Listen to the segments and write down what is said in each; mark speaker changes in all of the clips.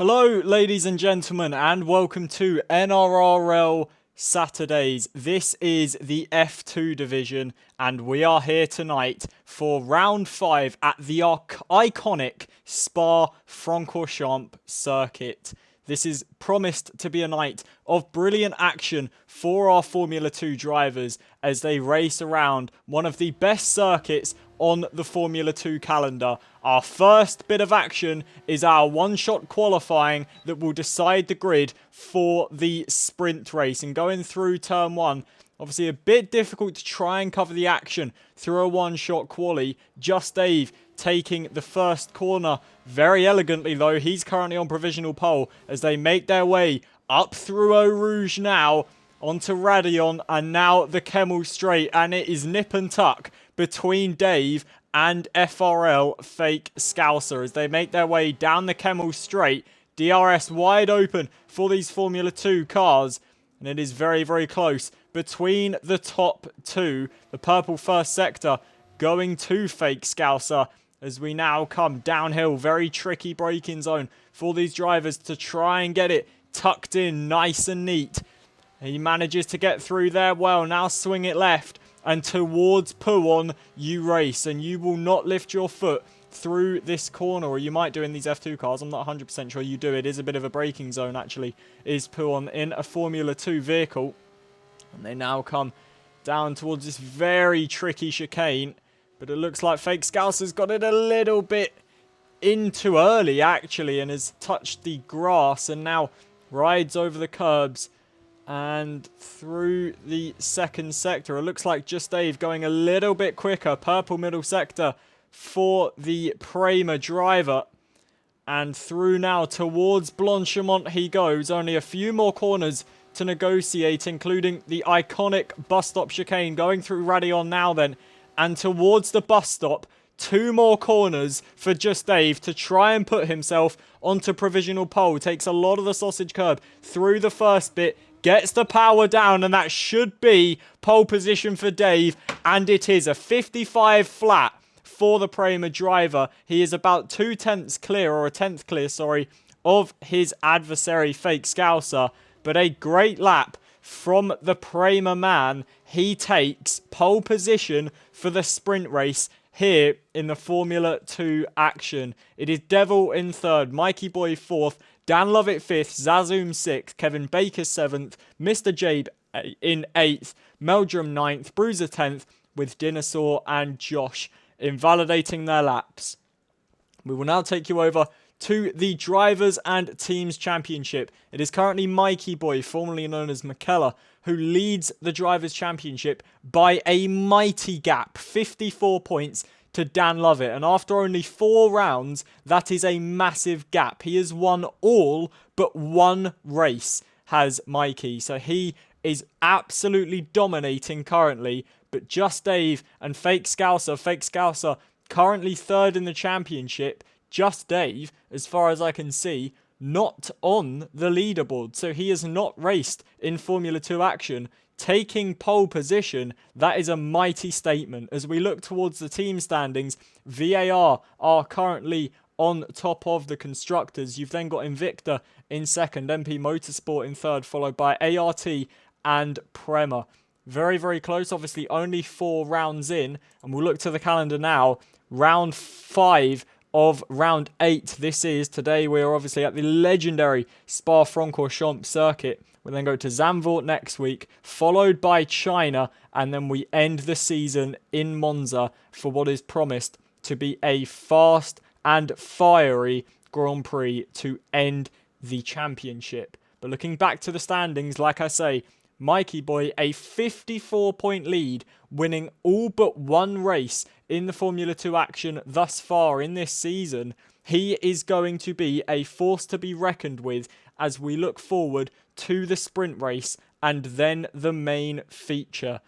Speaker 1: Hello, ladies and gentlemen, and welcome to NRRL Saturdays. This is the F2 division, and we are here tonight for round 5 at the iconic Spa-Francorchamps circuit. This is promised to be a night of brilliant action for our Formula 2 drivers as they race around one of the best circuits on the Formula 2 calendar. Our first bit of action is our one-shot qualifying that will decide the grid for the sprint race. And going through turn 1, obviously a bit difficult to try and cover the action through a one-shot quali. Just Dave taking the first corner very elegantly, though. He's currently on provisional pole as they make their way up through Eau Rouge now onto Radion and now the Kemmel Straight, and it is nip and tuck between Dave and FRL Fake Scouser as they make their way down the Kemmel Straight. DRS wide open for these Formula 2 cars, and it is very, very close between the top two. The purple first sector going to Fake Scouser as we now come downhill. Very tricky braking zone for these drivers to try and get it tucked in nice and neat. He manages to get through there well. Now swing it left and towards Pouon you race, and you will not lift your foot through this corner, or you might do in these F2 cars. I'm not 100% sure you do. It is a bit of a braking zone actually, is Pouon in a Formula 2 vehicle. And they now come down towards this very tricky chicane, but it looks like Fake Scouser's got it a little bit in too early actually, and has touched the grass and now rides over the curbs and through the second sector. It looks like Just Dave going a little bit quicker. Purple middle sector for the Prima driver. And through now towards Blanchimont he goes. Only a few more corners to negotiate, including the iconic bus stop chicane. Going through Radion now then. And towards the bus stop. 2 more corners for Just Dave to try and put himself onto provisional pole. Takes a lot of the sausage curb through the first bit. Gets the power down, and that should be pole position for Dave. And it is a 55 flat for the Prima driver. He is about 2 tenths clear, or a tenth clear, sorry, of his adversary, Fake Scouser. But a great lap from the Prima man. He takes pole position for the sprint race here in the Formula 2 action. It is Devil in 3rd, Mikey Boy 4th, Dan Lovett 5th, Zazoom 6th, Kevin Baker 7th, Mr. Jabe in 8th, Meldrum 9th, Bruiser 10th, with Dinosaur and Josh invalidating their laps. We will now take you over to the Drivers and Teams Championship. It is currently Mikey Boy, formerly known as McKellar, who leads the Drivers' Championship by a mighty gap, 54 points to Dan Lovett. And after only 4 rounds, that is a massive gap. He has won all but 1 race, has Mikey. So he is absolutely dominating currently. But Just Dave and Fake Scouser currently 3rd in the championship. Just Dave, as far as I can see, not on the leaderboard. So he has not raced in Formula 2 action. Taking pole position, that is a mighty statement. As we look towards the team standings, VAR are currently on top of the constructors. You've then got Invicta in 2nd, MP Motorsport in 3rd, followed by ART and Prema. Very, very close. Obviously, only 4 rounds in. And we'll look to the calendar now. Round 5 of round 8 this is. Today we are obviously at the legendary Spa-Francorchamps circuit. We then go to Zandvoort next week, followed by China, and then we end the season in Monza for what is promised to be a fast and fiery Grand Prix to end the championship. But looking back to the standings, like I say, Mikey Boy, a 54-point lead, winning all but 1 race in the Formula 2 action thus far in this season. He is going to be a force to be reckoned with as we look forward to the sprint race and then the main feature.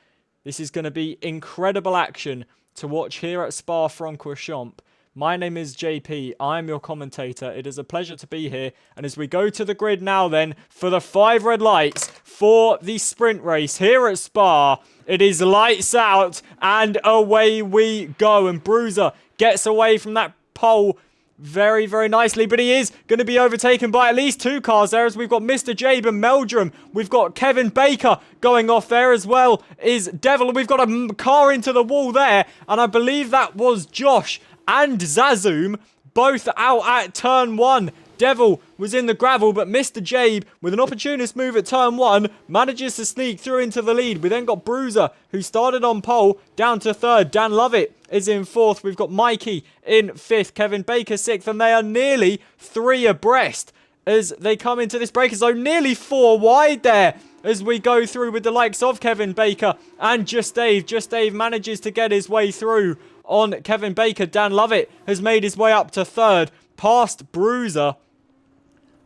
Speaker 1: This is going to be incredible action to watch here at Spa-Francorchamps. My name is JP, I'm your commentator. It is a pleasure to be here. And as we go to the grid now then, for the 5 red lights for the sprint race here at Spa, it is lights out and away we go. And Bruiser gets away from that pole very, very nicely, but he is going to be overtaken by at least 2 cars there, as we've got Mr. Jabe and Meldrum. We've got Kevin Baker going off there, as well is Devil. We've got a car into the wall there, and I believe that was Josh and Zazoom, both out at turn 1. Devil was in the gravel, but Mr. Jabe, with an opportunist move at turn 1, manages to sneak through into the lead. We then got Bruiser, who started on pole, down to 3rd. Dan Lovett is in 4th. We've got Mikey in 5th. Kevin Baker 6th, and they are nearly 3 abreast as they come into this break. So nearly 4 wide there as we go through with the likes of Kevin Baker and Just Dave. Just Dave manages to get his way through on Kevin Baker. Dan Lovett has made his way up to 3rd, past Bruiser.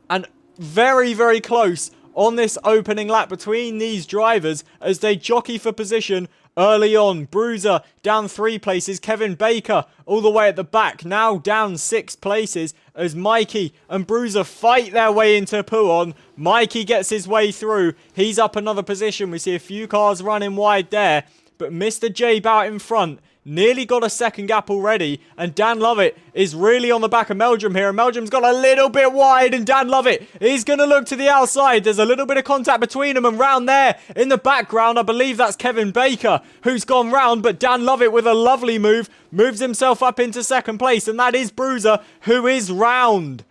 Speaker 1: And very, very close on this opening lap between these drivers as they jockey for position early on. Bruiser down 3 places. Kevin Baker all the way at the back, now down 6 places as Mikey and Bruiser fight their way into Puon. Mikey gets his way through. He's up another position. We see a few cars running wide there, but Mr. Jabe out in front. Nearly got a second gap already, and Dan Lovett is really on the back of Meldrum here, and Meldrum's got a little bit wide, and Dan Lovett is going to look to the outside. There's a little bit of contact between them, and round there in the background, I believe that's Kevin Baker who's gone round, but Dan Lovett with a lovely move moves himself up into 2nd place, and that is Bruiser who is round.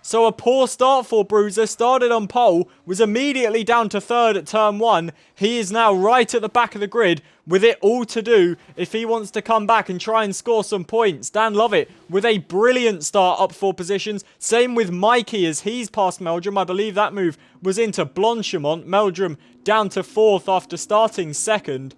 Speaker 1: So a poor start for Bruiser. Started on pole, was immediately down to 3rd at turn 1. He is now right at the back of the grid with it all to do if he wants to come back and try and score some points. Dan Lovett with a brilliant start, up 4 positions. Same with Mikey as he's past Meldrum. I believe that move was into Blanchimont. Meldrum down to 4th after starting 2nd.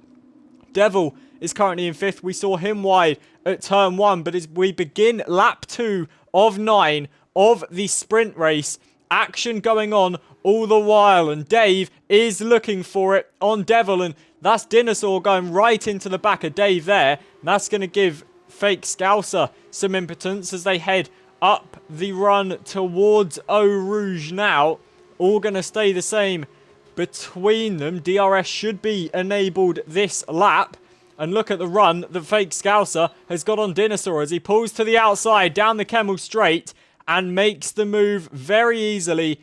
Speaker 1: Devil is currently in 5th. We saw him wide at turn 1, but as we begin lap 2 of 9 of the sprint race, action going on all the while, and Dave is looking for it on Devil, and that's Dinosaur going right into the back of Dave there. That's going to give Fake Scouser some impotence as they head up the run towards Eau Rouge now. All going to stay the same between them. DRS should be enabled this lap. And look at the run that Fake Scouser has got on Dinosaur as he pulls to the outside down the Kemmel Straight and makes the move very easily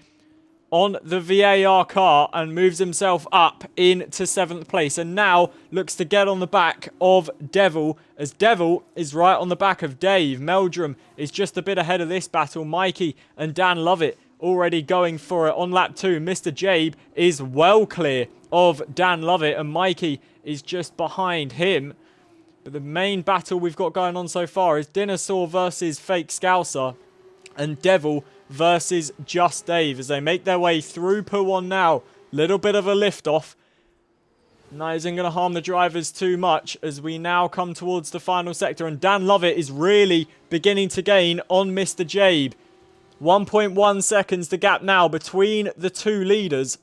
Speaker 1: on the VAR car and moves himself up into 7th place. And now looks to get on the back of Devil, as Devil is right on the back of Dave. Meldrum is just a bit ahead of this battle. Mikey and Dan Lovett already going for it on lap 2. Mr. Jabe is well clear of Dan Lovett, and Mikey is just behind him. But the main battle we've got going on so far is Dinosaur versus Fake Scouser and Devil versus Just Dave as they make their way through Puon now. Little bit of a lift off. That isn't going to harm the drivers too much as we now come towards the final sector, and Dan Lovett is really beginning to gain on Mr. Jabe. 1.1 seconds the gap now between the 2 leaders,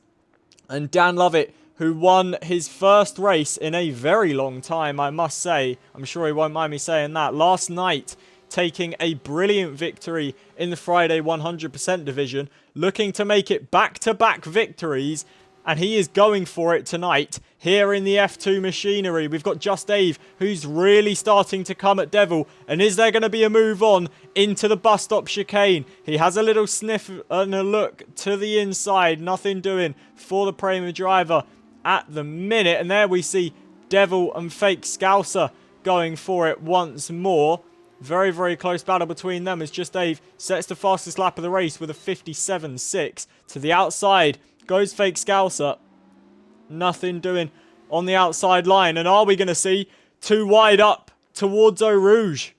Speaker 1: and Dan Lovett, who won his first race in a very long time, I must say. I'm sure he won't mind me saying that. Last night, taking a brilliant victory in the Friday 100% division, looking to make it back-to-back victories, and he is going for it tonight here in the F2 machinery. We've got Just Dave, who's really starting to come at Devil, and is there going to be a move on into the bus stop chicane? He has a little sniff and a look to the inside, nothing doing for the Prima driver at the minute, and there we see Devil and Fake Scouser going for it once more. Very, very close battle between them as Just Dave sets the fastest lap of the race with a 57.6. To the outside goes Fake Scouser. Nothing doing on the outside line. And are we going to see 2 wide up towards Eau Rouge?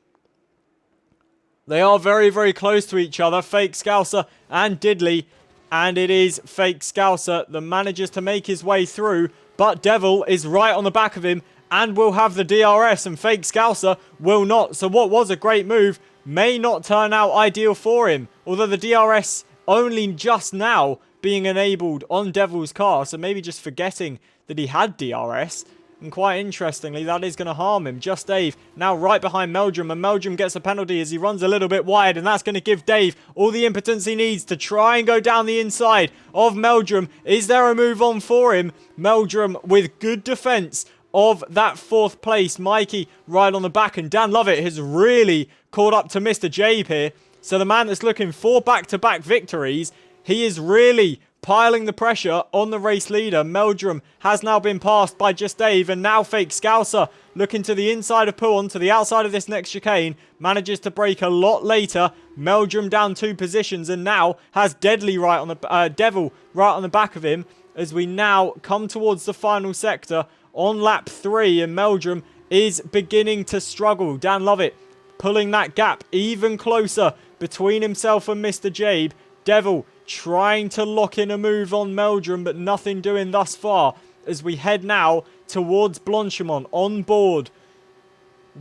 Speaker 1: They are very, very close to each other, Fake Scouser and Diddley. And it is Fake Scouser that manages to make his way through. But Devil is right on the back of him and will have the DRS, and Fake Scouser will not. So what was a great move may not turn out ideal for him. Although the DRS only just now being enabled on Devil's car. So maybe just forgetting that he had DRS. And quite interestingly, that is going to harm him. Just Dave now right behind Meldrum, and Meldrum gets a penalty as he runs a little bit wide, and that's going to give Dave all the impotence he needs to try and go down the inside of Meldrum. Is there a move on for him? Meldrum with good defense of that 4th place. Mikey right on the back, and Dan Lovett has really caught up to Mr. Jabe here So the man that's looking for back-to-back victories, he is really piling the pressure on the race leader. Meldrum has now been passed by Just Dave, and now Fake Scouser looking to the inside of Puon, to the outside of this next chicane, manages to brake a lot later. Meldrum down 2 positions, and now has Deadly right on the Devil right on the back of him as we now come towards the final sector on lap 3, and Meldrum is beginning to struggle. Dan Lovett pulling that gap even closer between himself and Mr. Jabe. Devil trying to lock in a move on Meldrum, but nothing doing thus far as we head now towards Blanchimont on board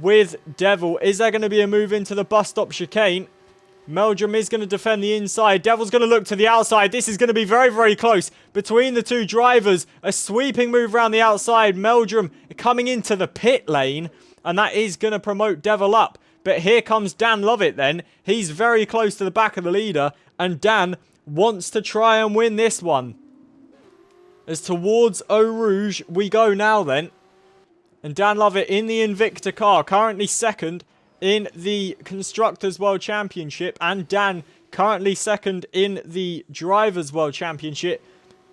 Speaker 1: with Devil. Is there going to be a move into the bus stop chicane? Meldrum is going to defend the inside. Devil's going to look to the outside. This is going to be very, very close between the 2 drivers. A sweeping move around the outside. Meldrum coming into the pit lane, and that is going to promote Devil up. But here comes Dan Lovett then. He's very close to the back of the leader, and Dan wants to try and win this one. As towards Eau Rouge we go now then. And Dan Lovett in the Invicta car, currently second in the Constructors' World Championship. And Dan currently second in the Drivers' World Championship.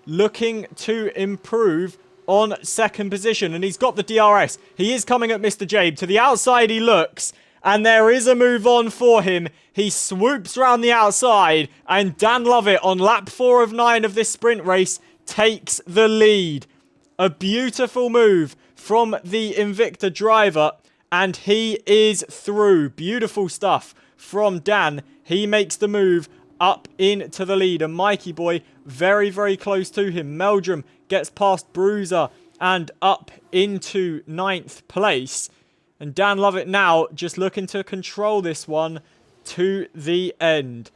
Speaker 1: Looking to improve on second position. And he's got the DRS. He is coming at Mr. Jabe. To the outside he looks. And there is a move on for him. He swoops round the outside. And Dan Lovett on lap 4 of 9 of this sprint race takes the lead. A beautiful move from the Invicta driver. And he is through. Beautiful stuff from Dan. He makes the move up into the lead. And Mikey Boy very, very close to him. Meldrum gets past Bruiser and up into 9th place. And Dan Lovett now just looking to control this one to the end.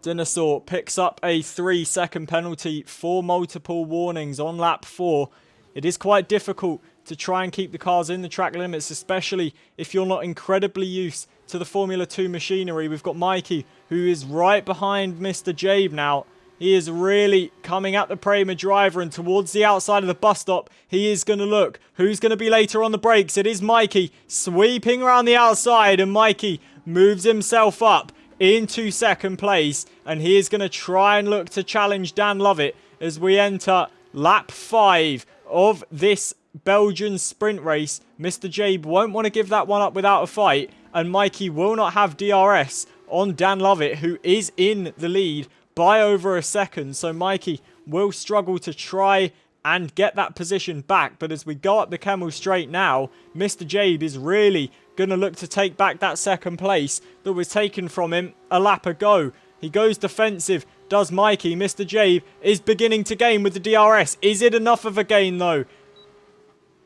Speaker 1: Dinosaur picks up a 3-second penalty for multiple warnings on lap 4. It is quite difficult to try and keep the cars in the track limits, especially if you're not incredibly used to the Formula 2 machinery. We've got Mikey, who is right behind Mr. Jabe now. He is really coming at the Prima driver, and towards the outside of the bus stop, he is going to look. Who's going to be later on the brakes? It is Mikey sweeping around the outside, and Mikey moves himself up into second place, and he is going to try and look to challenge Dan Lovett as we enter lap 5 of this Belgian sprint race. Mr. Jabe won't want to give that one up without a fight, and Mikey will not have DRS on Dan Lovett, who is in the lead by over a second. So Mikey will struggle to try and get that position back. But as we go up the Kemmel Straight now, Mr. Jabe is really going to look to take back that second place that was taken from him a lap ago. He goes defensive, does Mikey. Mr. Jabe is beginning to gain with the DRS. Is it enough of a gain though?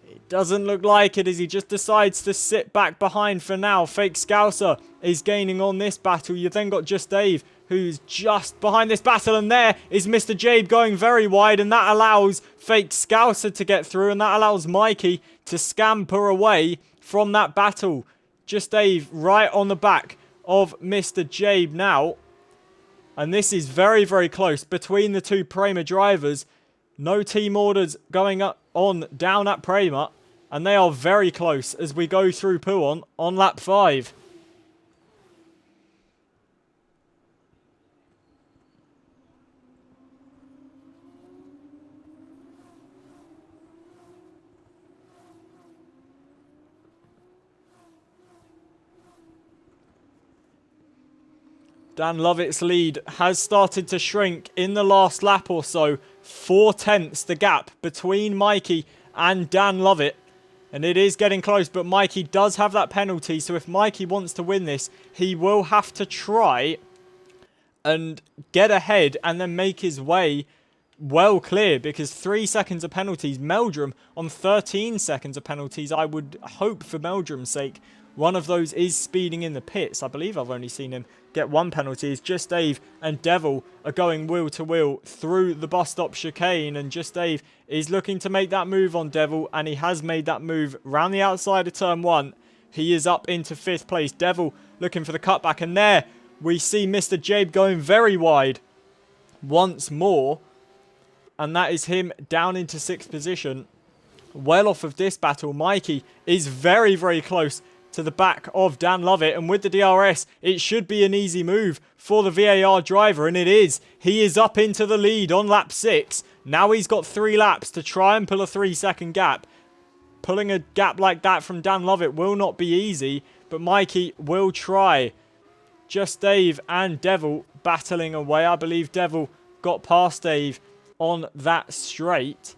Speaker 1: It doesn't look like it, as he just decides to sit back behind for now. Fake Scouser is gaining on this battle. You then got Just Dave, who's just behind this battle, and there is Mr. Jabe going very wide, and that allows Fake Scouser to get through, and that allows Mikey to scamper away from that battle. Just Dave right on the back of Mr. Jabe now. And this is very, very close between the two Prema drivers. No team orders going on down at Prema. And they are very close as we go through Puon on lap 5. Dan Lovett's lead has started to shrink in the last lap or so. 4/10 the gap between Mikey and Dan Lovett. And it is getting close, but Mikey does have that penalty. So if Mikey wants to win this, he will have to try and get ahead and then make his way well clear, because 3 seconds of penalties. Meldrum on 13 seconds of penalties. I would hope for Meldrum's sake one of those is speeding in the pits. I believe I've only seen him get one penalty, as Just Dave and Devil are going wheel to wheel through the bus stop chicane, and Just Dave is looking to make that move on Devil, and he has made that move round the outside of turn 1. He is up into 5th place. Devil looking for the cutback, and there we see Mr. Jabe going very wide once more, and that is him down into 6th position. Well off of this battle, Mikey is very, very close to the back of Dan Lovett, and with the DRS, it should be an easy move for the VAR driver, and it is. He is up into the lead on lap 6. Now he's got 3 laps to try and pull a 3-second gap. Pulling a gap like that from Dan Lovett will not be easy, but Mikey will try. Just Dave and Devil battling away. I believe Devil got past Dave on that straight.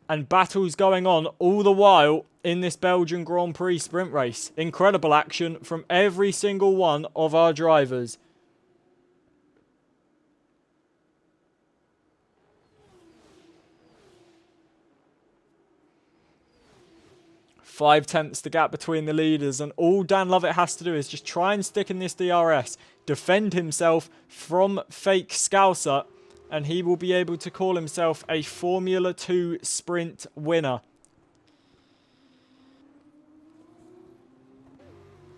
Speaker 1: And battles going on all the while in this Belgian Grand Prix sprint race. Incredible action from every single one of our drivers. Five tenths the gap between the leaders, and all Dan Lovett has to do is just try and stick in this DRS, defend himself from fake Scouser, and he will be able to call himself a Formula 2 sprint winner.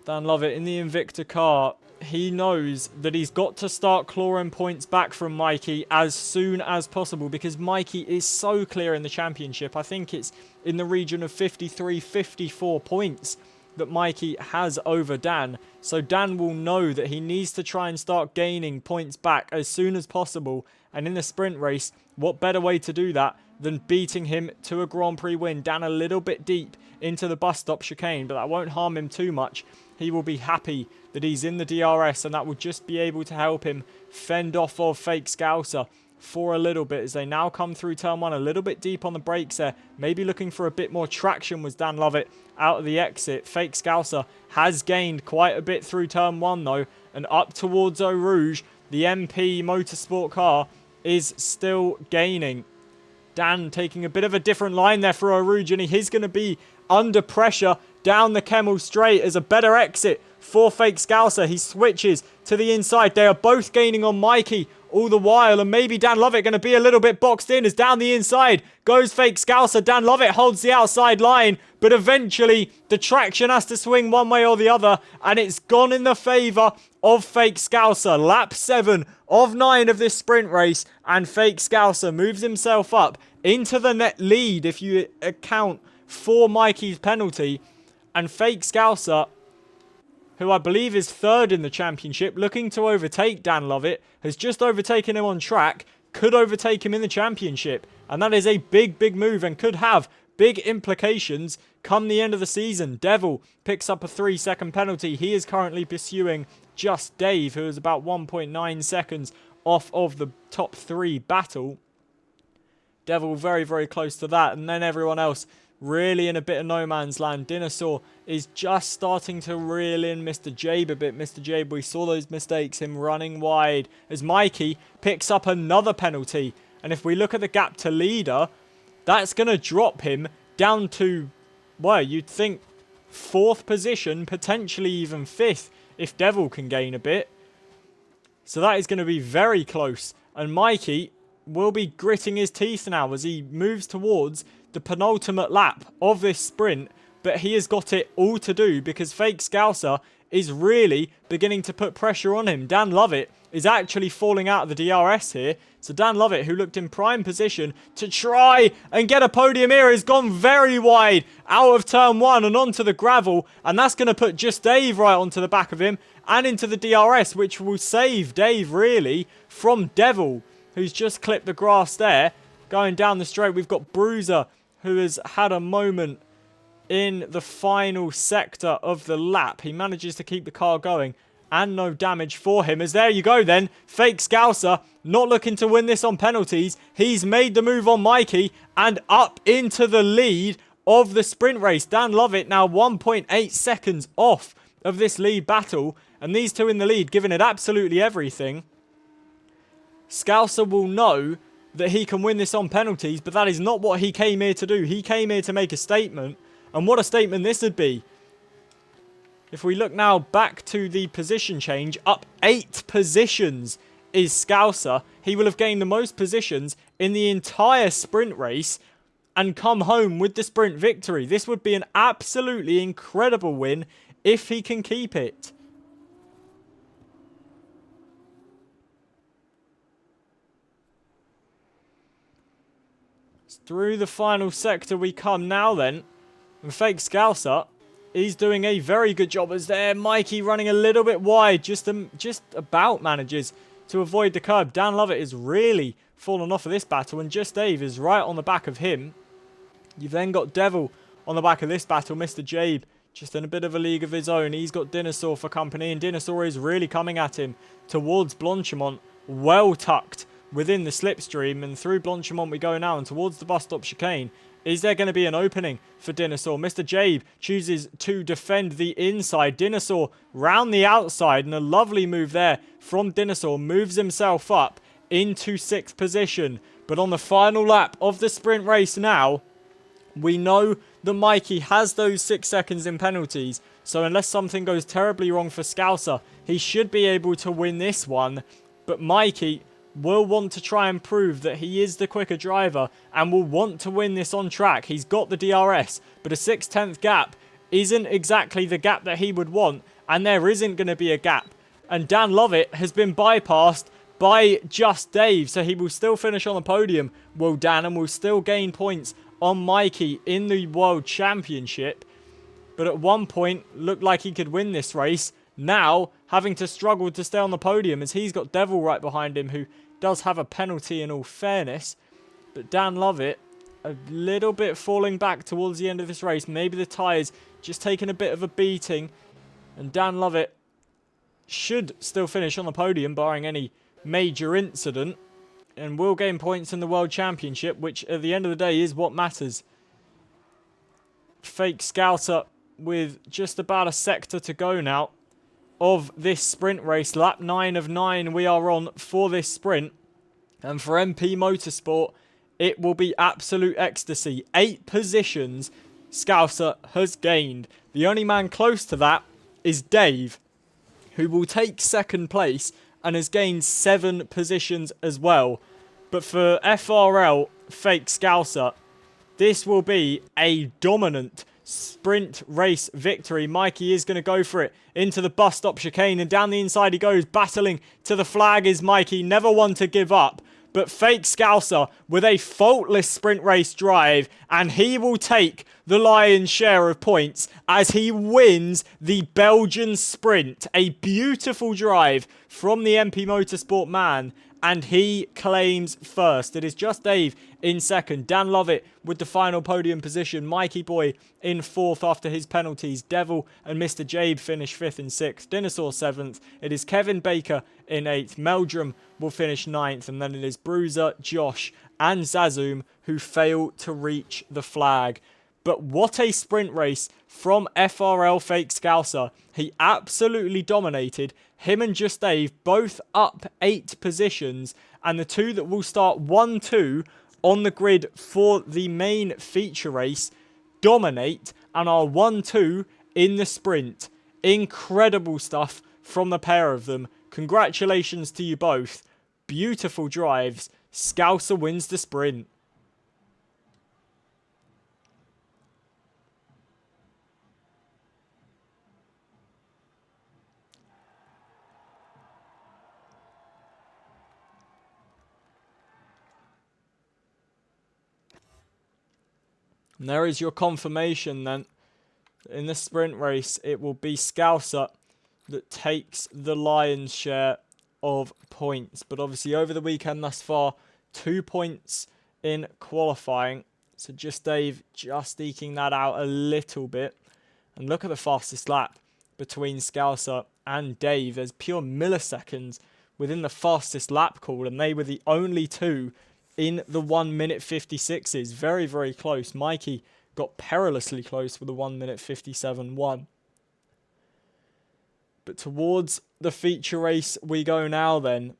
Speaker 1: Dan Lovett in the Invicta car. He knows that he's got to start clawing points back from Mikey as soon as possible, because Mikey is so clear in the championship. I think it's in the region of 53, 54 points that Mikey has over Dan. So Dan will know that he needs to try and start gaining points back as soon as possible. And in the sprint race, what better way to do that than beating him to a Grand Prix win? Dan a little bit deep into the bus stop chicane, but that won't harm him too much. He will be happy that he's in the DRS, and that will just be able to help him fend off of fake Scouser for a little bit as they now come through turn 1 a little bit deep on the brakes there. Maybe looking for a bit more traction was Dan Lovett out of the exit. Fake Scouser has gained quite a bit through turn 1 though, and up towards Eau Rouge. The MP Motorsport car is still gaining. Dan taking a bit of a different line there for Eau Rouge, and he's going to be under pressure down the Kemmel Straight as a better exit for Fake Scouser. He switches to the inside. They are both gaining on Mikey all the while, and maybe Dan Lovett going to be a little bit boxed in as down the inside goes Fake Scouser. Dan Lovett holds the outside line, but eventually the traction has to swing one way or the other, and it's gone in the favour of Fake Scouser. Lap 7 of 9 of this sprint race, and Fake Scouser moves himself up into the net lead if you account for Mikey's penalty. And Fake Scouser, who I believe is 3rd in the championship, looking to overtake Dan Lovett, has just overtaken him on track, could overtake him in the championship. And that is a big, big move and could have big implications come the end of the season. Devil picks up a 3-second penalty. He is currently pursuing Just Dave, who is about 1.9 seconds off of the top 3 battle. Devil very, very close to that. And then everyone else really in a bit of no man's land. Dinosaur is just starting to reel in Mr. Jabe a bit. Mr. Jabe, we saw those mistakes, him running wide as Mikey picks up another penalty. And if we look at the gap to leader, that's going to drop him down to, well, you'd think 4th position, potentially even 5th, if Devil can gain a bit. So that is going to be very close. And Mikey will be gritting his teeth now as he moves towards the penultimate lap of this sprint, but he has got it all to do because Fake Scouser is really beginning to put pressure on him. Dan Lovett is actually falling out of the DRS here. So Dan Lovett, who looked in prime position to try and get a podium here, has gone very wide out of turn 1 and onto the gravel, and that's going to put Just Dave right onto the back of him and into the DRS, which will save Dave really from Devil, who's just clipped the grass there. Going down the straight, we've got Bruiser, who has had a moment in the final sector of the lap. He manages to keep the car going and no damage for him. As there you go then, Fake Scouser not looking to win this on penalties. He's made the move on Mikey and up into the lead of the sprint race. Dan Lovett now 1.8 seconds off of this lead battle, and these two in the lead giving it absolutely everything. Scouser will know that he can win this on penalties, but that is not what he came here to do. He came here to make a statement, and what a statement this would be. If we look now back to the position change, up 8 positions is Scouser. He will have gained the most positions in the entire sprint race and come home with the sprint victory. This would be an absolutely incredible win if he can keep it. Through the final sector we come now then. And Fake Scouser, he's doing a very good job as there. Mikey running a little bit wide, just about manages to avoid the curb. Dan Lovett is really fallen off of this battle, and Just Dave is right on the back of him. You've then got Devil on the back of this battle. Mr. Jabe just in a bit of a league of his own. He's got Dinosaur for company, and Dinosaur is really coming at him towards Blanchimont, well tucked within the slipstream, and through Blanchimont we go now and towards the bus stop chicane. Is there going to be an opening for Dinosaur? Mr. Jabe chooses to defend the inside. Dinosaur round the outside, and a lovely move there from Dinosaur. Moves himself up into 6th position. But on the final lap of the sprint race now, we know that Mikey has those 6 seconds in penalties. So unless something goes terribly wrong for Scouser, he should be able to win this one. But Mikey will want to try and prove that he is the quicker driver and will want to win this on track. He's got the DRS, but a 6/10 gap isn't exactly the gap that he would want, and there isn't going to be a gap. And Dan Lovett has been bypassed by Just Dave, so he will still finish on the podium, will Dan, and will still gain points on Mikey in the World Championship. But at one point, looked like he could win this race. Now, having to struggle to stay on the podium as he's got Devil right behind him, who does have a penalty in all fairness. But Dan Lovett, a little bit falling back towards the end of this race. Maybe the tyres just taking a bit of a beating. And Dan Lovett should still finish on the podium, barring any major incident. And will gain points in the World Championship, which at the end of the day is what matters. Fake Scouser with just about a sector to go now of this sprint race. Lap 9 of 9 we are on for this sprint. And for MP Motorsport, it will be absolute ecstasy. 8 positions Scouser has gained. The only man close to that is Dave, who will take 2nd place and has gained 7 positions as well. But for FRL Fake Scouser, this will be a dominant sprint race victory. Mikey is going to go for it into the bus stop chicane, and down the inside he goes. Battling to the flag is Mikey, never one to give up. But Fake Scouser with a faultless sprint race drive, and he will take the lion's share of points as he wins the Belgian sprint. A beautiful drive from the MP Motorsport man, and he claims first. It is Just Dave in 2nd. Dan Lovett with the final podium position. Mikey Boy in 4th after his penalties. Devil and Mr. Jabe finish 5th and 6th. Dinosaur 7th. It is Kevin Baker in 8th. Meldrum will finish 9th. And then it is Bruiser, Josh and Zazoom who fail to reach the flag. But what a sprint race from FRL Fake Scouser. He absolutely dominated. Him and Just Dave both up 8 positions. And the two that will start 1-2 on the grid for the main feature race dominate and are 1-2 in the sprint. Incredible stuff from the pair of them. Congratulations to you both. Beautiful drives. Scouser wins the sprint. And there is your confirmation then. In the sprint race, it will be Scouser that takes the lion's share of points. But obviously over the weekend thus far, 2 points in qualifying. So Just Dave just eking that out a little bit. And look at the fastest lap between Scouser and Dave. There's pure milliseconds within the fastest lap call, and they were the only two in the 1 minute 56s. Very, very close. Mikey got perilously close with a 1 minute 57.1. But towards the feature race we go now then.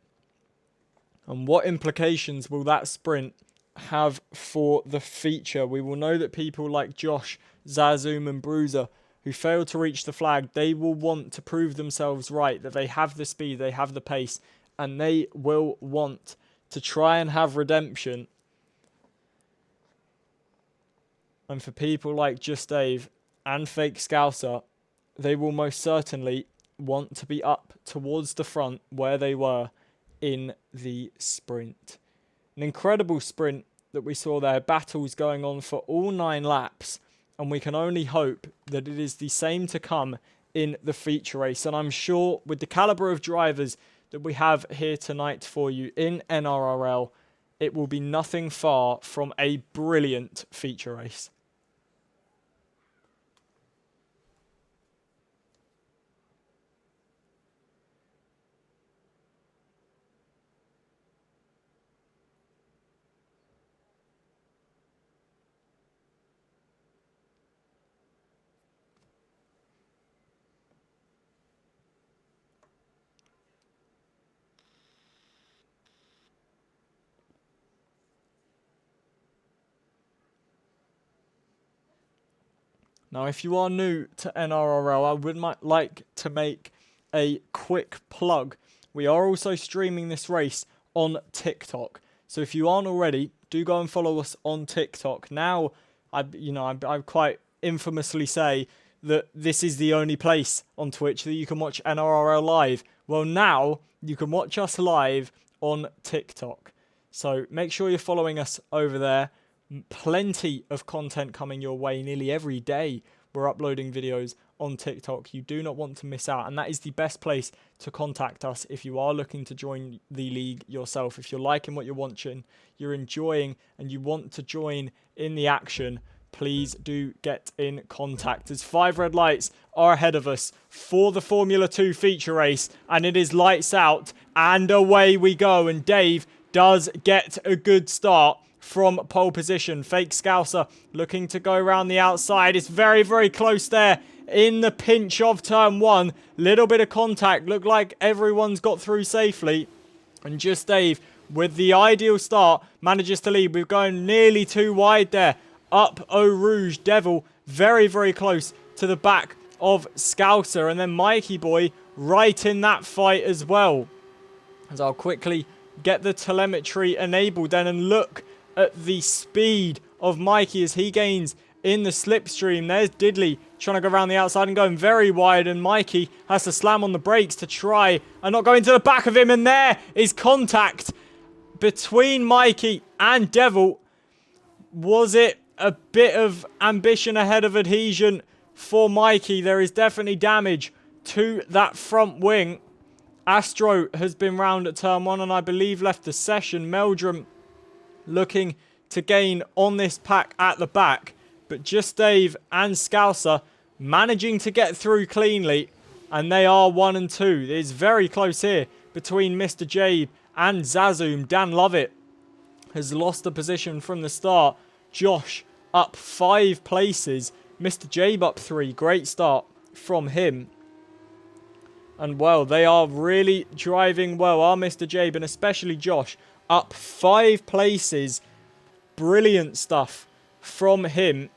Speaker 1: And what implications will that sprint have for the feature? We will know that people like Josh, Zazoom and Bruiser who fail to reach the flag, they will want to prove themselves right, that they have the speed, they have the pace, and they will want to try and have redemption. And for people like Just Dave and Fake Scouser, they will most certainly want to be up towards the front where they were in the sprint. An incredible sprint that we saw there, battles going on for all 9 laps, and we can only hope that it is the same to come in the feature race. And I'm sure with the caliber of drivers that we have here tonight for you in NRRL, it will be nothing far from a brilliant feature race. Now, if you are new to NRRL, I would like to make a quick plug. We are also streaming this race on TikTok. So if you aren't already, do go and follow us on TikTok. Now, I quite infamously say that this is the only place on Twitch that you can watch NRRL live. Well, now you can watch us live on TikTok. So make sure you're following us over there. Plenty of content coming your way nearly every day. We're uploading videos on TikTok. You do not want to miss out, and that is the best place to contact us if you are looking to join the league yourself. If you're liking what you're watching, you're enjoying, and you want to join in the action, please do get in contact, as 5 red lights are ahead of us for the Formula 2 feature race, and it is lights out and away we go. And Dave does get a good start from pole position. Fake Scouser looking to go around the outside. It's very, very close there in the pinch of turn 1. Little bit of contact. Look like everyone's got through safely. And Just Dave, with the ideal start, manages to lead. We're going nearly too wide there. Up Eau Rouge Devil, very, very close to the back of Scouser. And then Mikey Boy right in that fight as well. As I'll quickly get the telemetry enabled then and look at the speed of Mikey as he gains in the slipstream. There's Diddley trying to go around the outside and going very wide, and Mikey has to slam on the brakes to try and not go into the back of him, and there is contact between Mikey and Devil. Was it a bit of ambition ahead of adhesion for Mikey? There is definitely damage to that front wing. Astro has been round at turn 1 and I believe left the session. Meldrum looking to gain on this pack at the back, but Just Dave and Scouser managing to get through cleanly, and they are 1 and 2. It is very close here between Mr. Jabe and Zazoom. Dan Lovett has lost the position from the start. Josh up 5 places. Mr. Jabe up 3. Great start from him. And well, they are really driving well, are Mr. Jabe and especially Josh. Up 5 places. Brilliant stuff from him.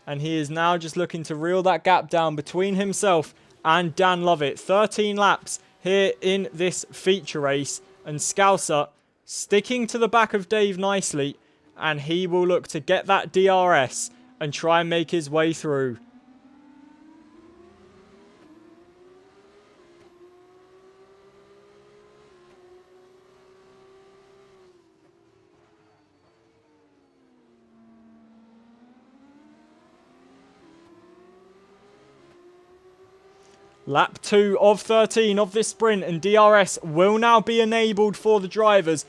Speaker 1: And he is now just looking to reel that gap down between himself and Dan Lovett. 13 laps here in this feature race. And Scouser sticking to the back of Dave nicely. And he will look to get that DRS and try and make his way through. Lap 2 of 13 of this sprint, and DRS will now be enabled for the drivers.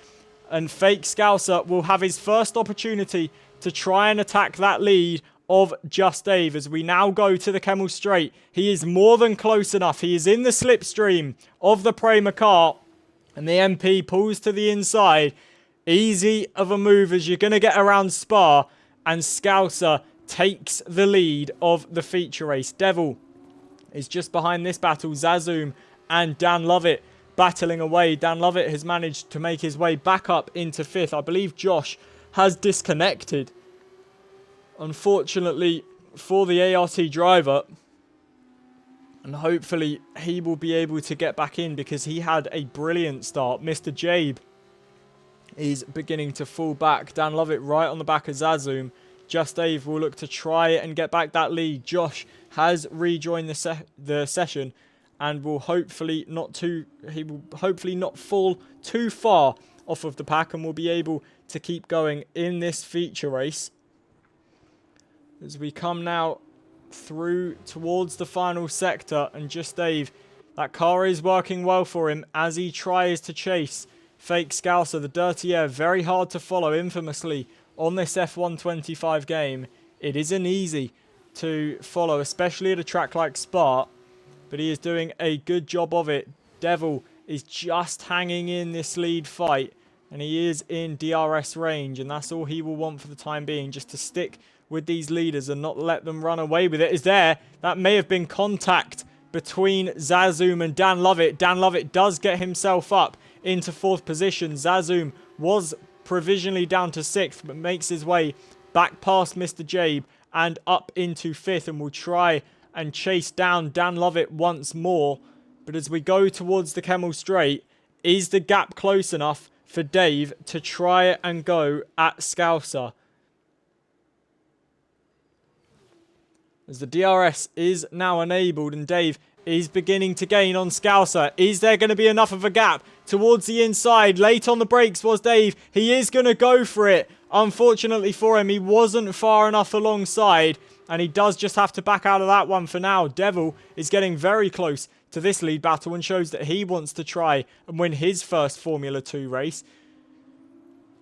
Speaker 1: And Fake Scouser will have his first opportunity to try and attack that lead of Just Dave as we now go to the Kemmel Straight. He is more than close enough. He is in the slipstream of the Prix and the MP pulls to the inside. Easy of a move as you're going to get around Spa, and Scouser takes the lead of the feature race. Devil is just behind this battle. Zazoom and Dan Lovett battling away. Dan Lovett has managed to make his way back up into 5th. I believe Josh has disconnected, unfortunately for the ART driver. And hopefully he will be able to get back in because he had a brilliant start. Mr. Jabe is beginning to fall back. Dan Lovett right on the back of Zazum. Just Dave will look to try and get back that lead. Josh has rejoined the session and will hopefully not fall too far off of the pack and will be able to keep going in this feature race. As we come now through towards the final sector, and Just Dave, that car is working well for him as he tries to chase Fake Scouser. The Dirty Air, very hard to follow infamously on this F125 game. It isn't easy to follow, especially at a track like Spa, but he is doing a good job of it. Devil is just hanging in this lead fight, and he is in DRS range, and that's all he will want for the time being, just to stick with these leaders and not let them run away with it. Is there? That may have been contact between Zazum and Dan Lovett. Dan Lovett does get himself up into 4th position. Zazum was provisionally down to 6th, but makes his way back past Mr. Jabe and up into 5th, and will try and chase down Dan Lovett once more. But as we go towards the Kemmel Straight, is the gap close enough for Dave to try and go at Scouser? As the DRS is now enabled and Dave is beginning to gain on Scouser. Is there going to be enough of a gap towards the inside? Late on the brakes was Dave. He is going to go for it. Unfortunately for him, he wasn't far enough alongside, and he does just have to back out of that one for now. Devil is getting very close to this lead battle and shows that he wants to try and win his first Formula 2 race.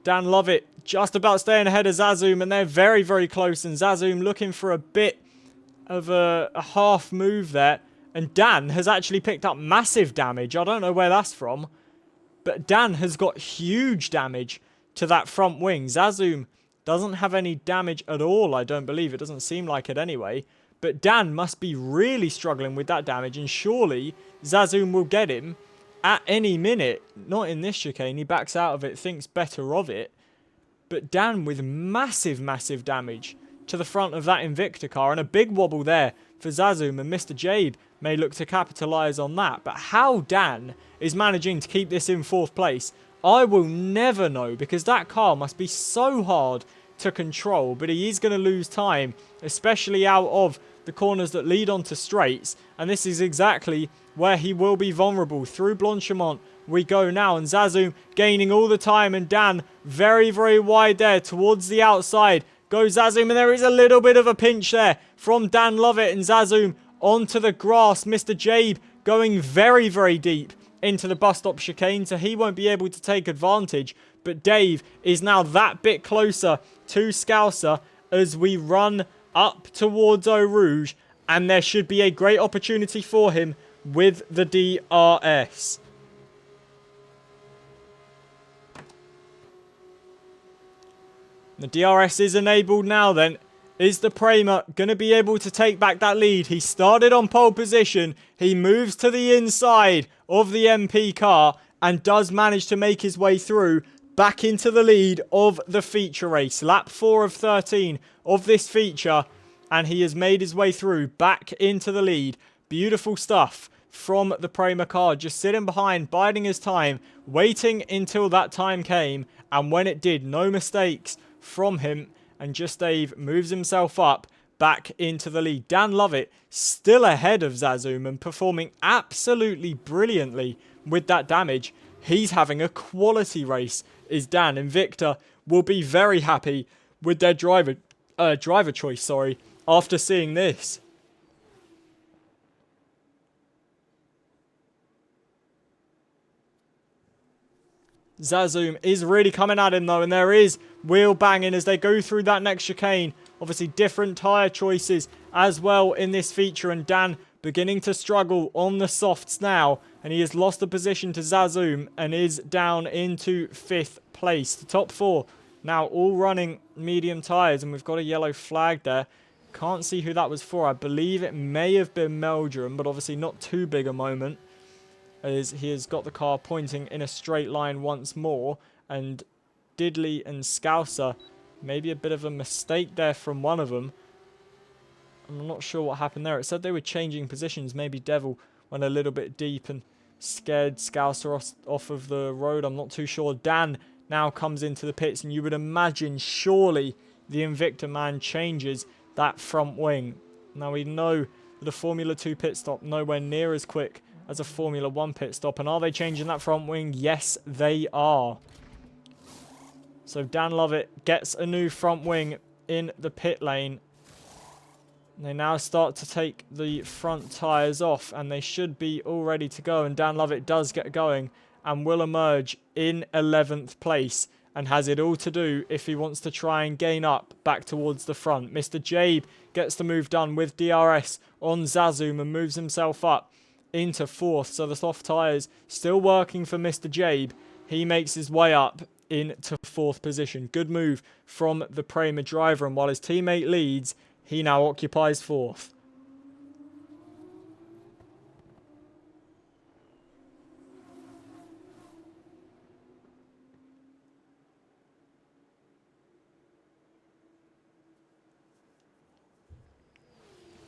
Speaker 1: Dan Lovett just about staying ahead of Zazum, and they're very, very close, and Zazum looking for a bit of a half move there. And Dan has actually picked up massive damage. I don't know where that's from, but Dan has got huge damage to that front wing. Zazum doesn't have any damage at all, I don't believe. It doesn't seem like it anyway. But Dan must be really struggling with that damage, and surely Zazum will get him at any minute. Not in this chicane. He backs out of it, thinks better of it. But Dan with massive, massive damage to the front of that Invicta car, and a big wobble there for Zazum, and Mr. Jabe may look to capitalise on that. But how Dan is managing to keep this in 4th place, I will never know, because that car must be so hard to control. But he is going to lose time, especially out of the corners that lead onto straights, and this is exactly where he will be vulnerable. Through Blanchimont we go now, and Zazum gaining all the time, and Dan very, very wide there towards the outside. Goes Zazum, and there is a little bit of a pinch there from Dan Lovett, and Zazum onto the grass. Mr. Jabe going very, very deep into the bus stop chicane, so he won't be able to take advantage. But Dave is now that bit closer to Scouser as we run up towards Eau Rouge, and there should be a great opportunity for him with the DRS. The DRS is enabled now then. Is the Prima going to be able to take back that lead? He started on pole position. He moves to the inside of the MP car and does manage to make his way through back into the lead of the feature race. Lap 4 of 13 of this feature, and he has made his way through back into the lead. Beautiful stuff from the Prima car, just sitting behind, biding his time, waiting until that time came, and when it did, no mistakes from him, and Just Dave moves himself up back into the lead. Dan Lovett still ahead of Zazum and performing absolutely brilliantly with that damage. He's having a quality race, is Dan. Invicta will be very happy with their driver choice, after seeing this. Zazum is really coming at him though, and there is wheel banging as they go through that next chicane. Obviously different tyre choices as well in this feature, and Dan beginning to struggle on the softs now, and he has lost the position to Zazum and is down into 5th place. The top 4 now all running medium tyres, and we've got a yellow flag there. Can't see who that was for. I believe it may have been Meldrum, but obviously not too big a moment, as he has got the car pointing in a straight line once more, and Diddley and Scouser, maybe a bit of a mistake there from one of them. I'm not sure what happened there. It said they were changing positions. Maybe Devil went a little bit deep and scared Scouser off of the road. I'm not too sure. Dan now comes into the pits, and you would imagine surely the Invicta man changes that front wing. Now we know that a Formula 2 pit stop nowhere near as quick as a Formula 1 pit stop. And are they changing that front wing? Yes, they are. So Dan Lovett gets a new front wing in the pit lane. They now start to take the front tyres off, and they should be all ready to go. And Dan Lovett does get going and will emerge in 11th place and has it all to do if he wants to try and gain up back towards the front. Mr. Jabe gets the move done with DRS on Zazum and moves himself up into 4th. So the soft tyres still working for Mr. Jabe. He makes his way up into 4th position. Good move from the Prima driver, and while his teammate leads, he now occupies 4th.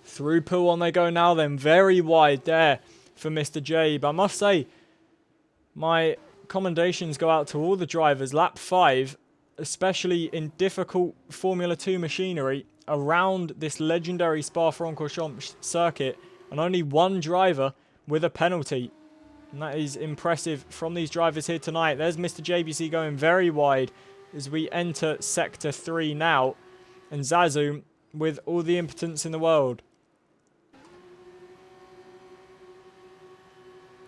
Speaker 1: Through pool on they go now then. Very wide there for Mr. Jabe. I must say, my commendations go out to all the drivers. Lap 5, especially in difficult Formula 2 machinery, around this legendary Spa-Francorchamps circuit, and only one driver with a penalty. And that is impressive from these drivers here tonight. There's Mr. JBC going very wide as we enter Sector 3 now. And Zazum with all the impotence in the world.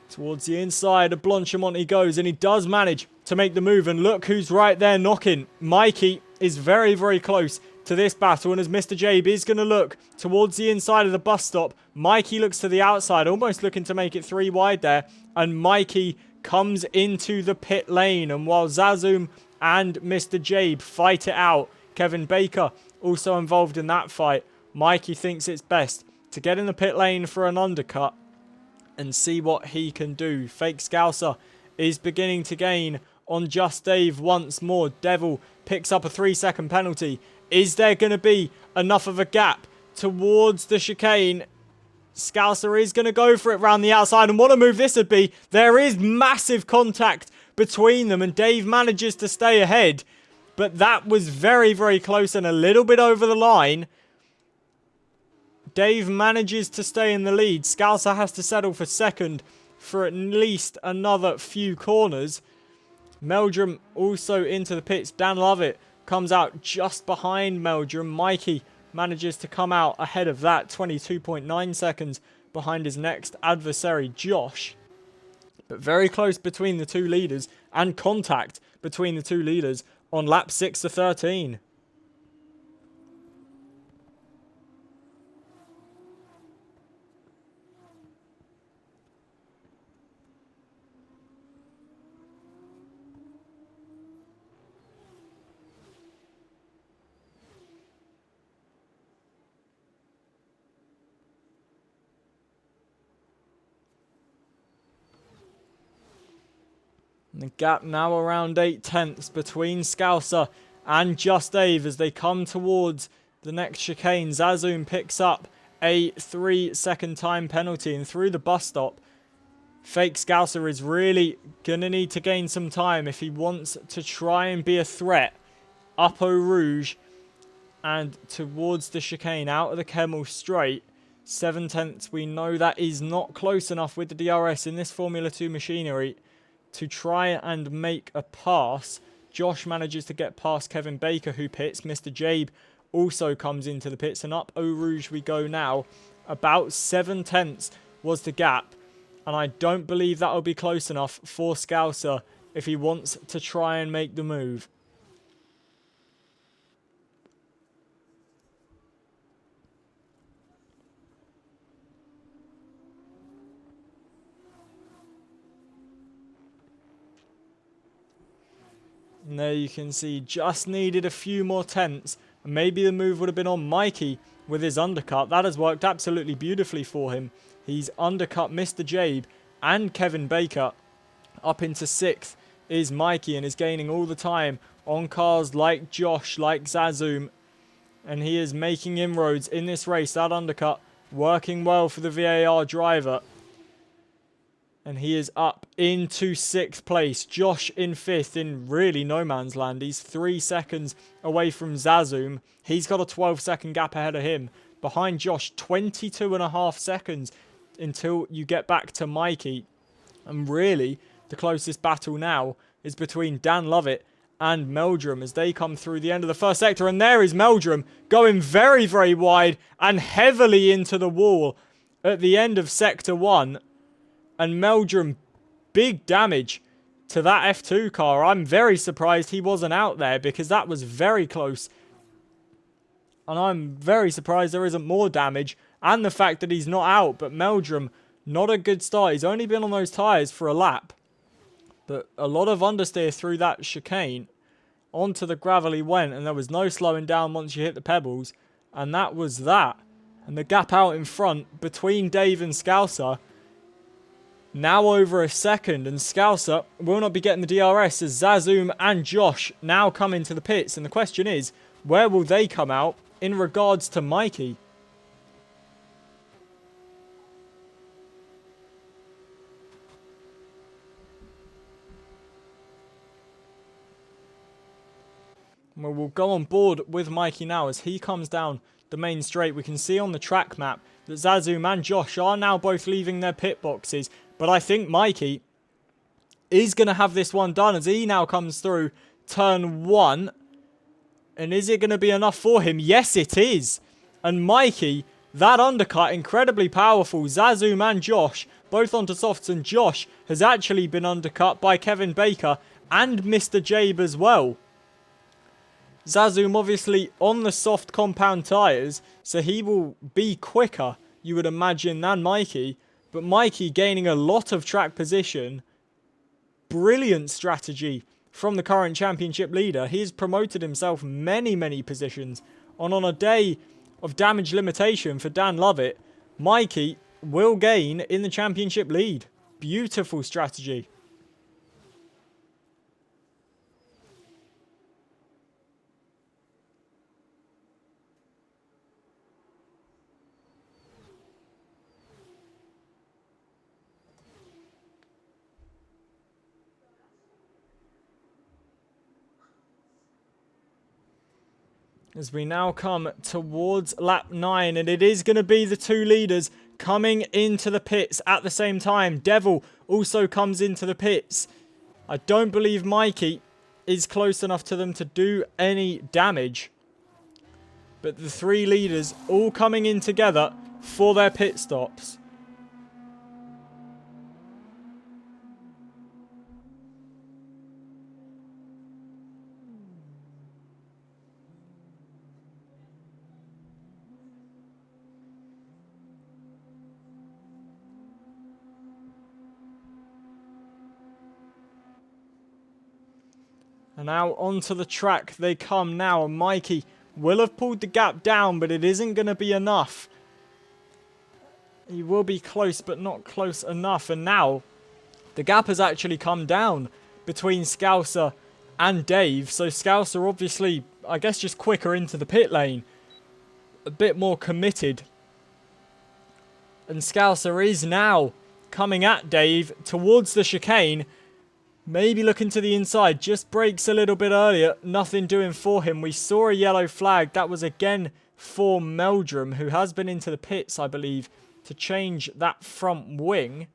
Speaker 1: Towards the inside of Blanchimont he goes, and he does manage to make the move. And look who's right there knocking. Mikey is very, very close to this battle. And as Mr. Jabe is going to look towards the inside of the bus stop, Mikey looks to the outside, almost looking to make it 3 wide there. And Mikey comes into the pit lane. And while Zazum and Mr. Jabe fight it out, Kevin Baker also involved in that fight, Mikey thinks it's best to get in the pit lane for an undercut and see what he can do. Fake Scouser is beginning to gain on Just Dave once more. Devil picks up a 3-second penalty. Is there going to be enough of a gap towards the chicane? Scouser is going to go for it round the outside, and what a move this would be. There is massive contact between them, and Dave manages to stay ahead, but that was very, very close and a little bit over the line. Dave manages to stay in the lead. Scouser has to settle for second for at least another few corners. Meldrum also into the pits. Dan Lovett comes out just behind Meldrum. Mikey manages to come out ahead of that, 22.9 seconds behind his next adversary, Josh. But very close between the two leaders, and contact between the two leaders on lap 6 to 13. The gap now around 0.8 between Scouser and Just Dave as they come towards the next chicane. Zazum picks up a 3-second time penalty, and through the bus stop, Fake Scouser is really going to need to gain some time if he wants to try and be a threat up Eau Rouge and towards the chicane out of the Kemmel straight. 0.7, we know that is not close enough with the DRS in this Formula 2 machinery to try and make a pass. Josh manages to get past Kevin Baker, who pits. Mr. Jabe also comes into the pits, and up Eau Rouge we go now. About 0.7 was the gap, and I don't believe that will be close enough for Scouser if he wants to try and make the move. And there you can see, just needed a few more tenths. And maybe the move would have been on Mikey with his undercut. That has worked absolutely beautifully for him. He's undercut Mr. Jabe and Kevin Baker. Up into 6th is Mikey, and is gaining all the time on cars like Josh, like Zazum. And he is making inroads in this race. That undercut working well for the VAR driver. And he is up into 6th place. Josh in 5th in really no man's land. He's 3 seconds away from Zazum. He's got a 12-second gap ahead of him. Behind Josh, 22.5 seconds until you get back to Mikey. And really, the closest battle now is between Dan Lovett and Meldrum as they come through the end of the first sector. And there is Meldrum going very, very wide and heavily into the wall at the end of Sector 1. And Meldrum, big damage to that F2 car. I'm very surprised he wasn't out there because that was very close. And I'm very surprised there isn't more damage. And the fact that he's not out. But Meldrum, not a good start. He's only been on those tyres for a lap. But a lot of understeer through that chicane. Onto the gravel he went. And there was no slowing down once you hit the pebbles. And that was that. And the gap out in front between Dave and Scouser now over a second, and Scouser will not be getting the DRS as Zazum and Josh now come into the pits. And the question is, where will they come out in regards to Mikey? Well, we'll go on board with Mikey now as he comes down the main straight. We can see on the track map that Zazum and Josh are now both leaving their pit boxes. But I think Mikey is going to have this one done as he now comes through turn 1. And is it going to be enough for him? Yes, it is. And Mikey, that undercut, incredibly powerful. Zazum and Josh, both onto softs. And Josh has actually been undercut by Kevin Baker and Mr. Jabe as well. Zazum obviously on the soft compound tyres, so he will be quicker, you would imagine, than Mikey. But Mikey gaining a lot of track position. Brilliant strategy from the current championship leader. He's promoted himself many, many positions. And on a day of damage limitation for Dan Lovett, Mikey will gain in the championship lead. Beautiful strategy. As we now come towards lap 9, and it is going to be the 2 leaders coming into the pits at the same time. Devil also comes into the pits. I don't believe Mikey is close enough to them to do any damage. But the 3 leaders all coming in together for their pit stops. And now onto the track they come now. And Mikey will have pulled the gap down, but it isn't going to be enough. He will be close, but not close enough. And now the gap has actually come down between Scouser and Dave. So Scouser obviously, I guess, just quicker into the pit lane. A bit more committed. And Scouser is now coming at Dave towards the chicane. Maybe looking to the inside, just brakes a little bit earlier, nothing doing for him. We saw a yellow flag, that was again for Meldrum, who has been into the pits, I believe, to change that front wing.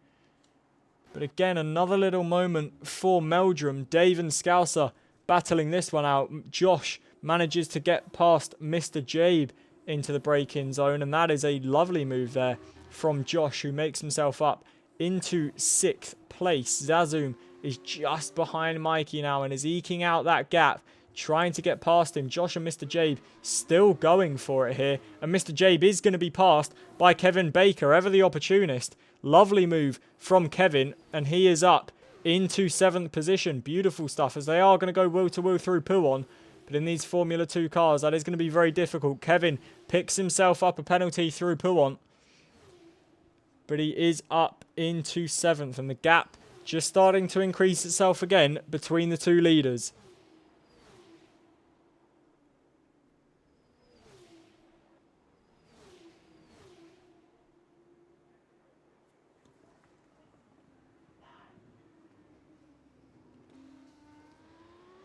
Speaker 1: But again, another little moment for Meldrum. Dave and Scouser battling this one out. Josh manages to get past Mr. Jabe into the braking zone, and that is a lovely move there from Josh, who makes himself up into 6th place. Zazum is just behind Mikey now and is eking out that gap, trying to get past him. Josh and Mr. Jabe still going for it here. And Mr. Jabe is going to be passed by Kevin Baker, ever the opportunist. Lovely move from Kevin, and he is up into 7th position. Beautiful stuff, as they are going to go wheel-to-wheel through Pouon. But in these Formula 2 cars, that is going to be very difficult. Kevin picks himself up a penalty through Pouon. But he is up into 7th, and the gap just starting to increase itself again between the 2 leaders.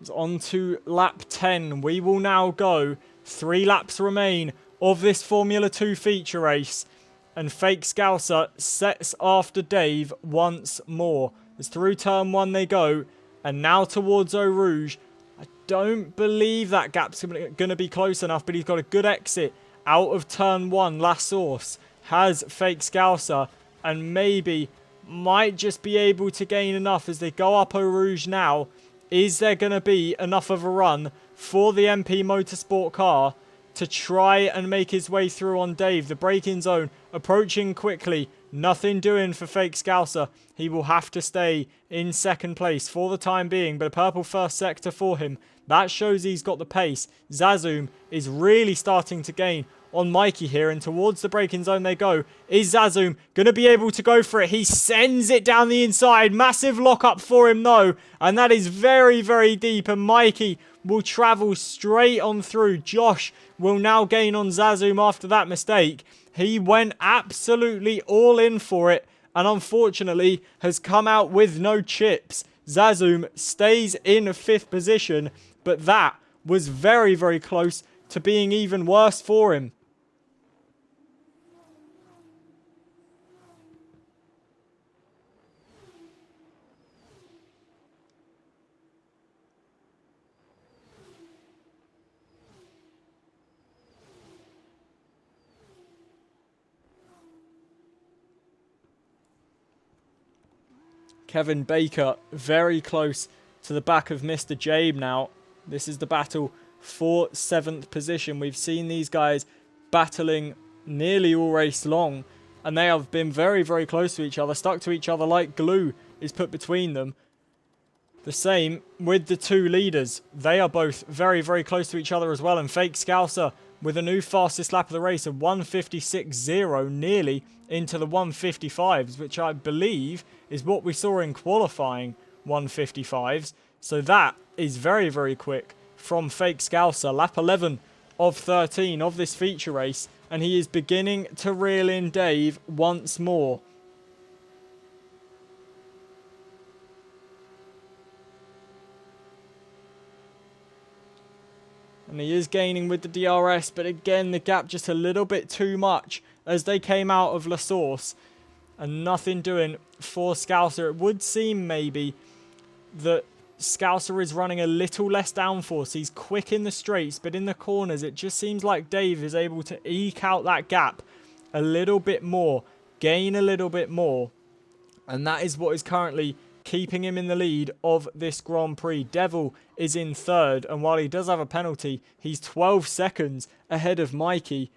Speaker 1: It's on to lap 10. We will now go. 3 laps remain of this Formula 2 feature race. And Fake Scouser sets after Dave once more. As through turn 1 they go. And now towards Eau Rouge. I don't believe that gap's going to be close enough. But he's got a good exit out of turn 1. La Source has Fake Scouser. And maybe might just be able to gain enough as they go up Eau Rouge now. Is there going to be enough of a run for the MP Motorsport car to try and make his way through on Dave? The braking zone approaching quickly. Nothing doing for Fake Scouser. He will have to stay in second place for the time being, but a purple first sector for him. That shows he's got the pace. Zazum is really starting to gain on Mikey here, and towards the braking zone they go. Is Zazum going to be able to go for it? He sends it down the inside. Massive lockup for him though, and that is very, very deep, and Mikey will travel straight on through. Josh will now gain on Zazum after that mistake. He went absolutely all in for it, and unfortunately has come out with no chips. Zazum stays in 5th position, but that was very, very close to being even worse for him. Kevin Baker very close to the back of Mr. Jabe now. This is the battle for 7th position. We've seen these guys battling nearly all race long, and they have been very, very close to each other, stuck to each other like glue is put between them. The same with the 2 leaders. They are both very, very close to each other as well, and Fake Scouser with a new fastest lap of the race of 156.0, nearly into the 155s, which I believe is what we saw in qualifying 155s. So that is very, very quick from Fake Scouser. Lap 11 of 13 of this feature race, and he is beginning to reel in Dave once more. And he is gaining with the DRS, but again, the gap just a little bit too much as they came out of La Source. And nothing doing for Scouser. It would seem maybe that Scouser is running a little less downforce. He's quick in the straights, but in the corners, it just seems like Dave is able to eke out that gap a little bit more, gain a little bit more. And that is what is currently keeping him in the lead of this Grand Prix. Devil is in 3rd, and while he does have a penalty, he's 12 seconds ahead of Mikey,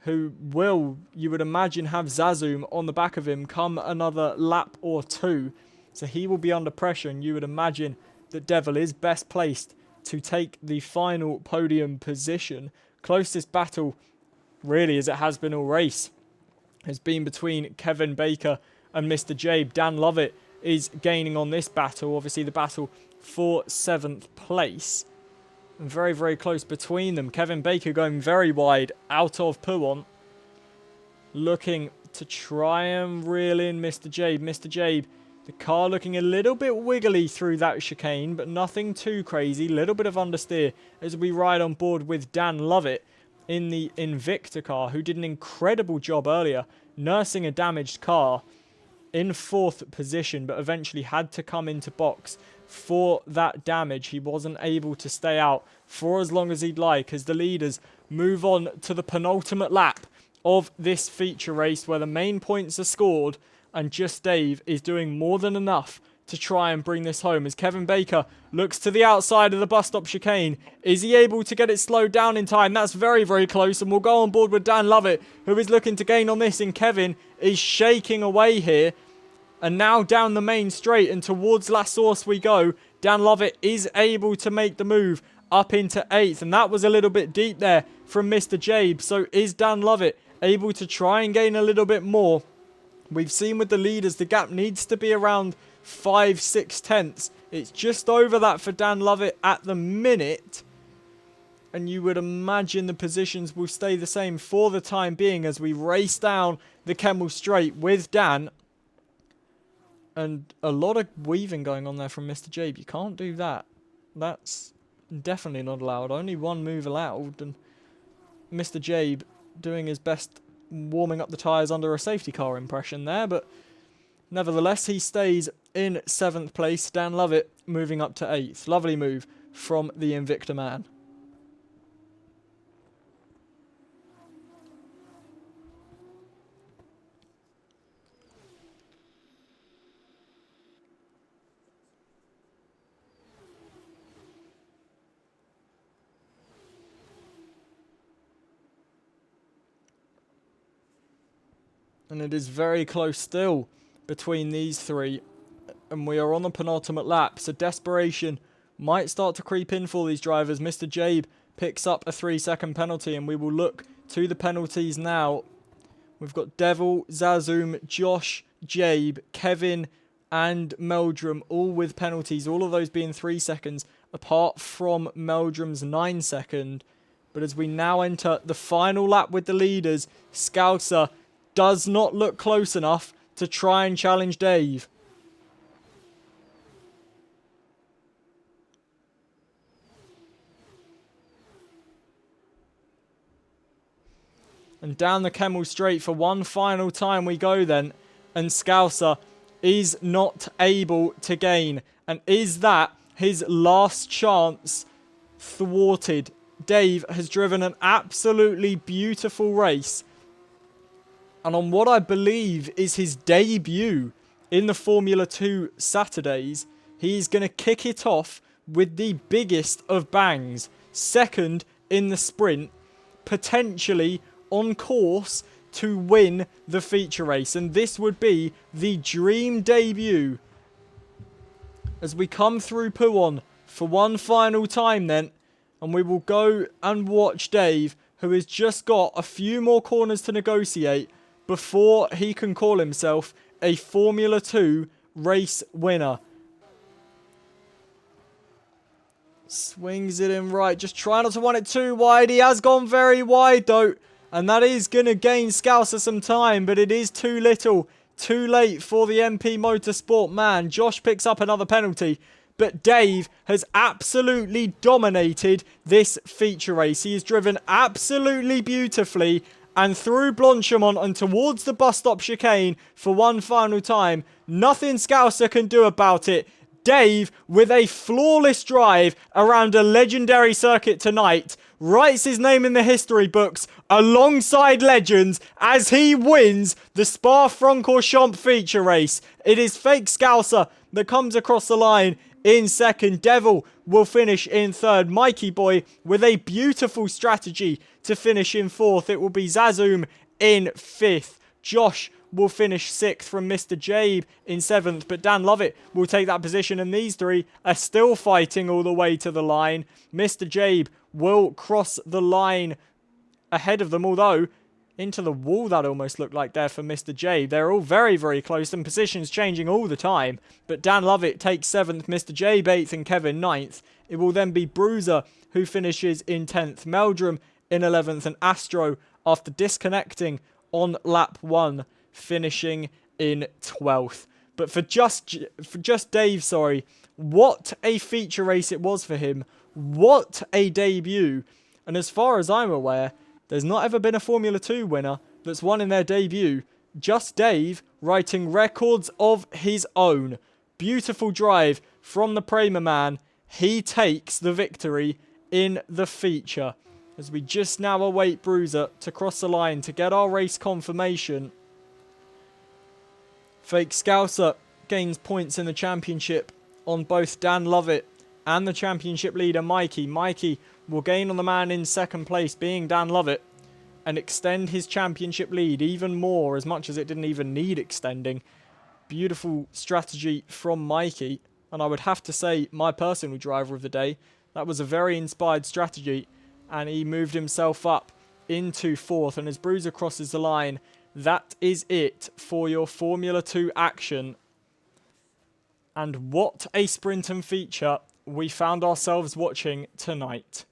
Speaker 1: who will, you would imagine, have Zazum on the back of him come another lap or 2. So he will be under pressure, and you would imagine that Devil is best placed to take the final podium position. Closest battle, really, as it has been all race, has been between Kevin Baker and Mr. Jabe. Dan Lovett is gaining on this battle. Obviously, the battle for 7th place. And very, very close between them. Kevin Baker going very wide out of Pouant. Looking to try and reel in Mr. Jabe. Mr. Jabe, the car looking a little bit wiggly through that chicane, but nothing too crazy. Little bit of understeer as we ride on board with Dan Lovett in the Invicta car, who did an incredible job earlier nursing a damaged car in 4th position, but eventually had to come into box for that damage. He wasn't able to stay out for as long as he'd like, as the leaders move on to the penultimate lap of this feature race, where the main points are scored, and Just Dave is doing more than enough to try and bring this home. As Kevin Baker looks to the outside of the bus stop chicane, is he able to get it slowed down in time? That's very, very close, and we'll go on board with Dan Lovett, who is looking to gain on this, and Kevin is shaking away here. And now down the main straight and towards La Source we go. Dan Lovett is able to make the move up into 8th. And that was a little bit deep there from Mr. Jabe. So is Dan Lovett able to try and gain a little bit more? We've seen with the leaders, the gap needs to be around 5-6 tenths. It's just over that for Dan Lovett at the minute. And you would imagine the positions will stay the same for the time being as we race down the Kemmel Straight with Dan. And a lot of weaving going on there from Mr. Jabe. You can't do that. That's definitely not allowed. Only one move allowed, and Mr. Jabe doing his best warming up the tyres under a safety car impression there, but nevertheless, he stays in 7th place. Dan Lovett moving up to 8th. Lovely move from the Invicta man. And it is very close still between these three. And we are on the penultimate lap. So desperation might start to creep in for these drivers. Mr. Jabe picks up a 3-second penalty. And we will look to the penalties now. We've got Devil, Zazoom, Josh, Jabe, Kevin and Meldrum all with penalties. All of those being 3 seconds. Apart from Meldrum's 9-second. But as we now enter the final lap with the leaders, Scouser does not look close enough to try and challenge Dave. And down the Kemmel Straight for one final time we go then. And Scouser is not able to gain. And is that his last chance thwarted? Dave has driven an absolutely beautiful race. And on what I believe is his debut in the Formula 2 Saturdays, he's going to kick it off with the biggest of bangs. Second in the sprint, potentially on course to win the feature race. And this would be the dream debut. As we come through Pouon for one final time then, and we will go and watch Dave, who has just got a few more corners to negotiate before he can call himself a Formula 2 race winner. Swings it in right. Just try not to want it too wide. He has gone very wide though. And that is going to gain Scouser some time. But it is too little. Too late for the MP Motorsport man. Josh picks up another penalty. But Dave has absolutely dominated this feature race. He has driven absolutely beautifully. And through Blanchimont and towards the bus stop chicane for one final time. Nothing Scouser can do about it. Dave, with a flawless drive around a legendary circuit tonight, writes his name in the history books alongside legends as he wins the Spa-Francorchamps feature race. It is fake Scouser that comes across the line in second. Devil will finish in third. Mikey Boy with a beautiful strategy to finish in fourth. It will be Zazoom in fifth. Josh will finish sixth from Mr. Jabe in seventh. But Dan Lovett will take that position. And these three are still fighting all the way to the line. Mr. Jabe will cross the line ahead of them. Although into the wall that almost looked like there for Mr. Jabe. They're all very, very close. And positions changing all the time. But Dan Lovett takes seventh. Mr. Jabe eighth and Kevin ninth. It will then be Bruiser who finishes in 10th. Meldrum in 11th. And Astro after disconnecting on lap 1 finishing in 12th. But for just Dave, what a feature race it was for him. What a debut. And as far as I'm aware, there's not ever been a Formula 2 winner that's won in their debut. Just Dave writing records of his own. Beautiful drive from the Prix man. He takes the victory in the feature. As we just now await Bruiser to cross the line to get our race confirmation. Fake Scouser gains points in the championship on both Dan Lovett and the championship leader Mikey. Mikey will gain on the man in second place, being Dan Lovett, and extend his championship lead even more, as much as it didn't even need extending. Beautiful strategy from Mikey, and I would have to say my personal driver of the day. That was a very inspired strategy, and he moved himself up into fourth. And as Bruiser crosses the line, that is it for your Formula 2 action. And what a sprint and feature we found ourselves watching tonight.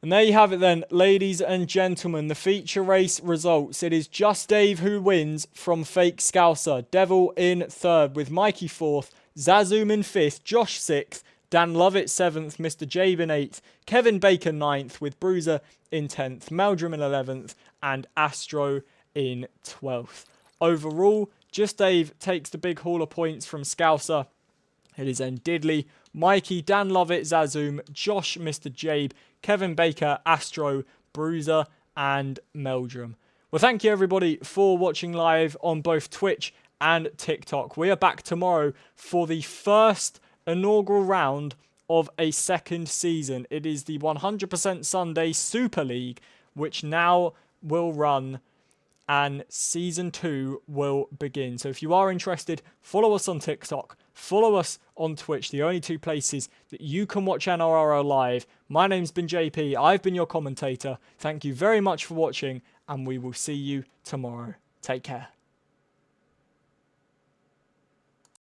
Speaker 1: And And there you have it then, ladies and gentlemen, the feature race results. It is Just Dave who wins from Fake Scouser. Devil in 3rd with Mikey 4th, Zazoom in 5th, Josh 6th, Dan Lovett 7th, Mr. Jabe in 8th, Kevin Baker 9th with Bruiser in 10th, Meldrum in 11th, and Astro in 12th. Overall, Just Dave takes the big haul of points from Scouser. It is then Diddley, Mikey, Dan Lovett, Zazoom, Josh, Mr. Jabe, Kevin Baker, Astro, Bruiser, and Meldrum. Well, thank you everybody for watching live on both Twitch and TikTok. We are back tomorrow for the first inaugural round of a second season. It is the 100% Sunday Super League, which now will run, and season 2 will begin. So if you are interested, follow us on TikTok, follow us on Twitch, the only 2 places that you can watch NRRL live. My name's been JP, I've been your commentator. Thank you very much for watching, and we will see you tomorrow. Take care.